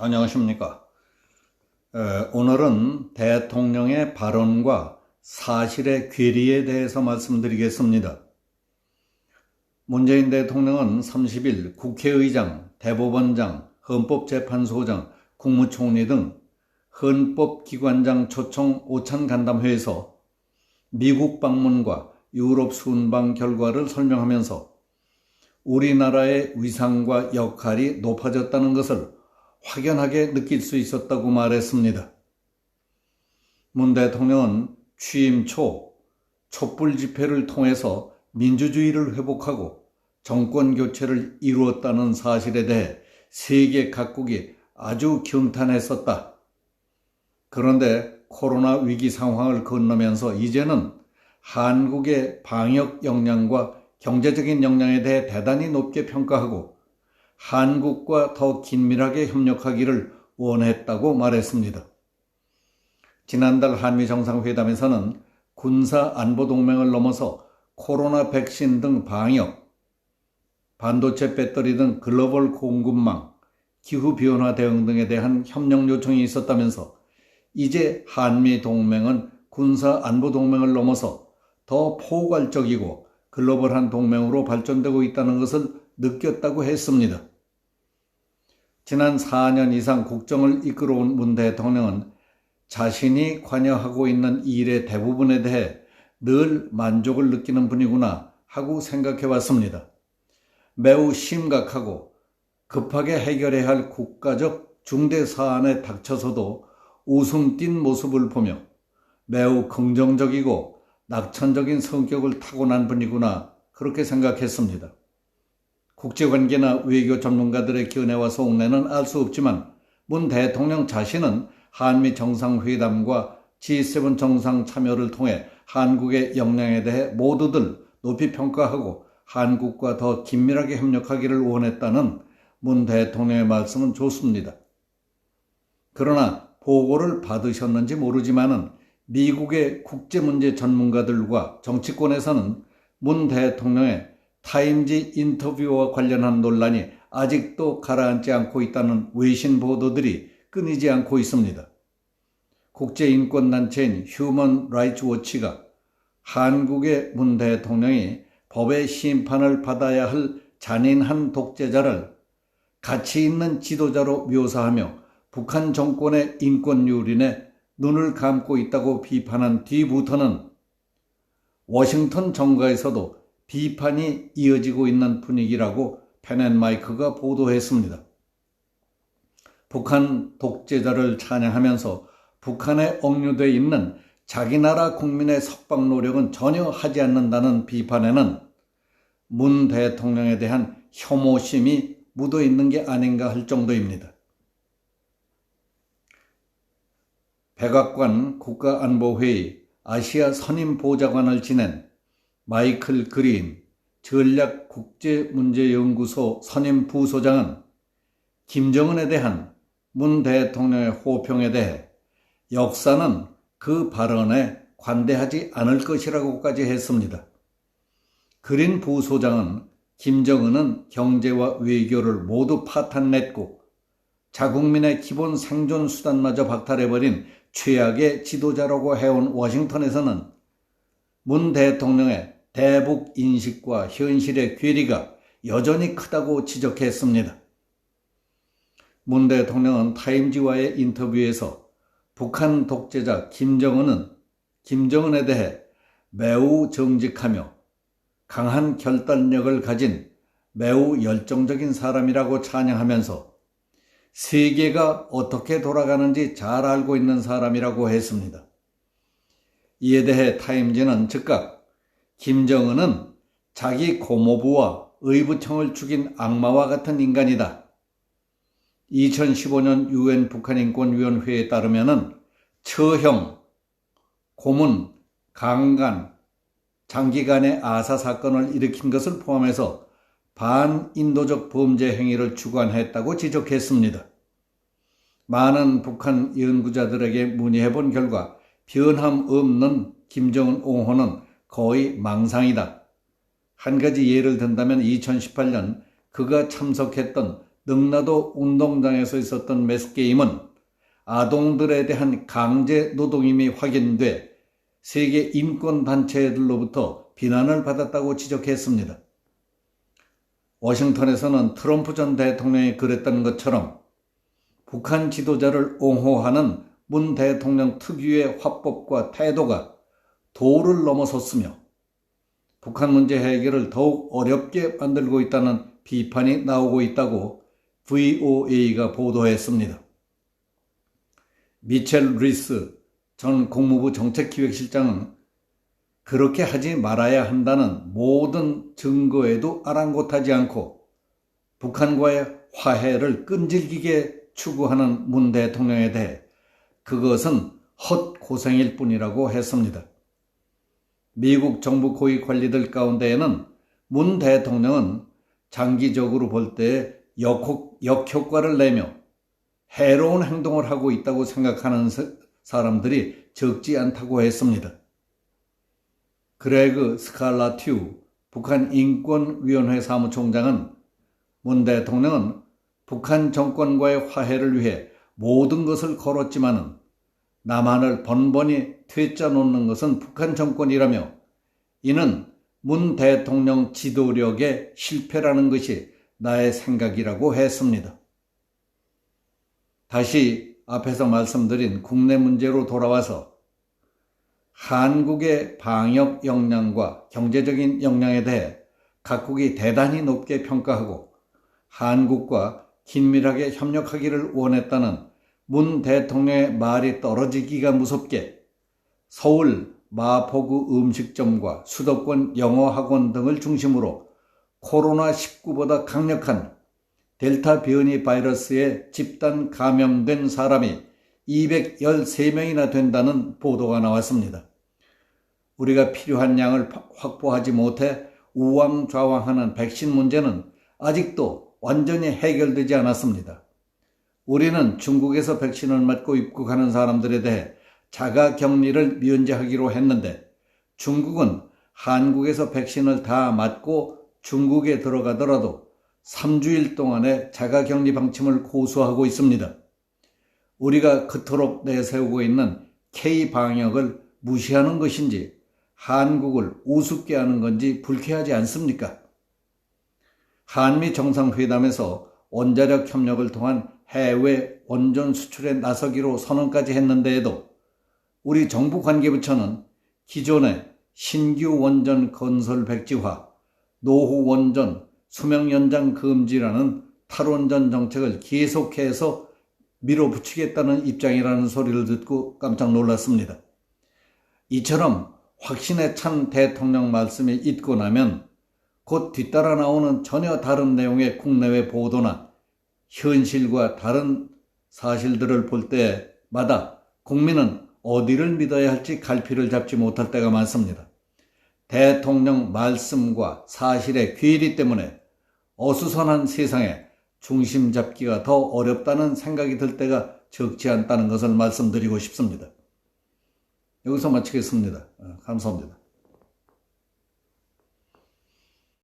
안녕하십니까. 오늘은 대통령의 발언과 사실의 괴리에 대해서 말씀드리겠습니다. 문재인 대통령은 30일 국회의장, 대법원장, 헌법재판소장, 국무총리 등 헌법기관장 초청 오찬 간담회에서 미국 방문과 유럽 순방 결과를 설명하면서 우리나라의 위상과 역할이 높아졌다는 것을 확연하게 느낄 수 있었다고 말했습니다. 문 대통령은 취임 초 촛불 집회를 통해서 민주주의를 회복하고 정권 교체를 이루었다는 사실에 대해 세계 각국이 아주 경탄했었다. 그런데 코로나 위기 상황을 건너면서 이제는 한국의 방역 역량과 경제적인 역량에 대해 대단히 높게 평가하고 한국과 더 긴밀하게 협력하기를 원했다고 말했습니다. 지난달 한미 정상회담에서는 군사 안보 동맹을 넘어서 코로나 백신 등 방역, 반도체 배터리 등 글로벌 공급망, 기후변화 대응 등에 대한 협력 요청이 있었다면서 이제 한미 동맹은 군사 안보 동맹을 넘어서 더 포괄적이고 글로벌한 동맹으로 발전되고 있다는 것을 느꼈다고 했습니다. 지난 4년 이상 국정을 이끌어온 문 대통령은 자신이 관여하고 있는 일의 대부분에 대해 늘 만족을 느끼는 분이구나 하고 생각해 왔습니다. 매우 심각하고 급하게 해결해야 할 국가적 중대 사안에 닥쳐서도 웃음 띤 모습을 보며 매우 긍정적이고 낙천적인 성격을 타고난 분이구나 그렇게 생각했습니다. 국제관계나 외교 전문가들의 견해와 속내는 알 수 없지만 문 대통령 자신은 한미 정상회담과 G7 정상 참여를 통해 한국의 역량에 대해 모두들 높이 평가하고 한국과 더 긴밀하게 협력하기를 원했다는 문 대통령의 말씀은 좋습니다. 그러나 보고를 받으셨는지 모르지만은 미국의 국제문제 전문가들과 정치권에서는 문 대통령의 타임지 인터뷰와 관련한 논란이 아직도 가라앉지 않고 있다는 외신 보도들이 끊이지 않고 있습니다. 국제인권단체인 휴먼 라이츠 워치가 한국의 문 대통령이 법의 심판을 받아야 할 잔인한 독재자를 가치 있는 지도자로 묘사하며 북한 정권의 인권 유린에 눈을 감고 있다고 비판한 뒤부터는 워싱턴 정가에서도 비판이 이어지고 있는 분위기라고 펜앤마이크가 보도했습니다. 북한 독재자를 찬양하면서 북한에 억류되어 있는 자기 나라 국민의 석방 노력은 전혀 하지 않는다는 비판에는 문 대통령에 대한 혐오심이 묻어 있는 게 아닌가 할 정도입니다. 백악관 국가안보회의 아시아 선임보좌관을 지낸 마이클 그린 전략국제문제연구소 선임부소장은 김정은에 대한 문 대통령의 호평에 대해 역사는 그 발언에 관대하지 않을 것이라고까지 했습니다. 그린 부소장은 김정은은 경제와 외교를 모두 파탄냈고 자국민의 기본 생존 수단마저 박탈해버린 최악의 지도자라고 해온 워싱턴에서는 문 대통령의 대북 인식과 현실의 괴리가 여전히 크다고 지적했습니다. 문 대통령은 타임지와의 인터뷰에서 북한 독재자 김정은에 대해 매우 정직하며 강한 결단력을 가진 매우 열정적인 사람이라고 찬양하면서 세계가 어떻게 돌아가는지 잘 알고 있는 사람이라고 했습니다. 이에 대해 타임지는 즉각 김정은은 자기 고모부와 의붓형을 죽인 악마와 같은 인간이다. 2015년 UN 북한인권위원회에 따르면은 처형, 고문, 강간, 장기간의 아사 사건을 일으킨 것을 포함해서 반인도적 범죄 행위를 주관했다고 지적했습니다. 많은 북한 연구자들에게 문의해본 결과 변함없는 김정은 옹호는 거의 망상이다. 한 가지 예를 든다면 2018년 그가 참석했던 능라도 운동장에서 있었던 매스게임은 아동들에 대한 강제 노동임이 확인돼 세계 인권단체들로부터 비난을 받았다고 지적했습니다. 워싱턴에서는 트럼프 전 대통령이 그랬던 것처럼 북한 지도자를 옹호하는 문 대통령 특유의 화법과 태도가 도를 넘어섰으며 북한 문제 해결을 더욱 어렵게 만들고 있다는 비판이 나오고 있다고 VOA가 보도했습니다. 미첼 리스 전 국무부 정책기획실장은 그렇게 하지 말아야 한다는 모든 증거에도 아랑곳하지 않고 북한과의 화해를 끈질기게 추구하는 문 대통령에 대해 그것은 헛고생일 뿐이라고 했습니다. 미국 정부 고위 관리들 가운데에는 문 대통령은 장기적으로 볼 때 역효과를 내며 해로운 행동을 하고 있다고 생각하는 사람들이 적지 않다고 했습니다. 그레그 스칼라튜 북한 인권위원회 사무총장은 문 대통령은 북한 정권과의 화해를 위해 모든 것을 걸었지만은 남한을 번번이 퇴짜 놓는 것은 북한 정권이라며 이는 문 대통령 지도력의 실패라는 것이 나의 생각이라고 했습니다. 다시 앞에서 말씀드린 국내 문제로 돌아와서 한국의 방역 역량과 경제적인 역량에 대해 각국이 대단히 높게 평가하고 한국과 긴밀하게 협력하기를 원했다는 문 대통령의 말이 떨어지기가 무섭게 서울 마포구 음식점과 수도권 영어학원 등을 중심으로 코로나19보다 강력한 델타 변이 바이러스에 집단 감염된 사람이 213명이나 된다는 보도가 나왔습니다. 우리가 필요한 양을 확보하지 못해 우왕좌왕하는 백신 문제는 아직도 완전히 해결되지 않았습니다. 우리는 중국에서 백신을 맞고 입국하는 사람들에 대해 자가격리를 면제하기로 했는데 중국은 한국에서 백신을 다 맞고 중국에 들어가더라도 3주일 동안의 자가격리 방침을 고수하고 있습니다. 우리가 그토록 내세우고 있는 K방역을 무시하는 것인지 한국을 우습게 하는 건지 불쾌하지 않습니까? 한미 정상회담에서 원자력 협력을 통한 해외 원전 수출에 나서기로 선언까지 했는데에도 우리 정부 관계부처는 기존의 신규 원전 건설 백지화, 노후 원전 수명 연장 금지라는 탈원전 정책을 계속해서 밀어붙이겠다는 입장이라는 소리를 듣고 깜짝 놀랐습니다. 이처럼 확신에 찬 대통령 말씀이 있고 나면 곧 뒤따라 나오는 전혀 다른 내용의 국내외 보도나 현실과 다른 사실들을 볼 때마다 국민은 어디를 믿어야 할지 갈피를 잡지 못할 때가 많습니다. 대통령 말씀과 사실의 괴리 때문에 어수선한 세상에 중심 잡기가 더 어렵다는 생각이 들 때가 적지 않다는 것을 말씀드리고 싶습니다. 여기서 마치겠습니다. 감사합니다.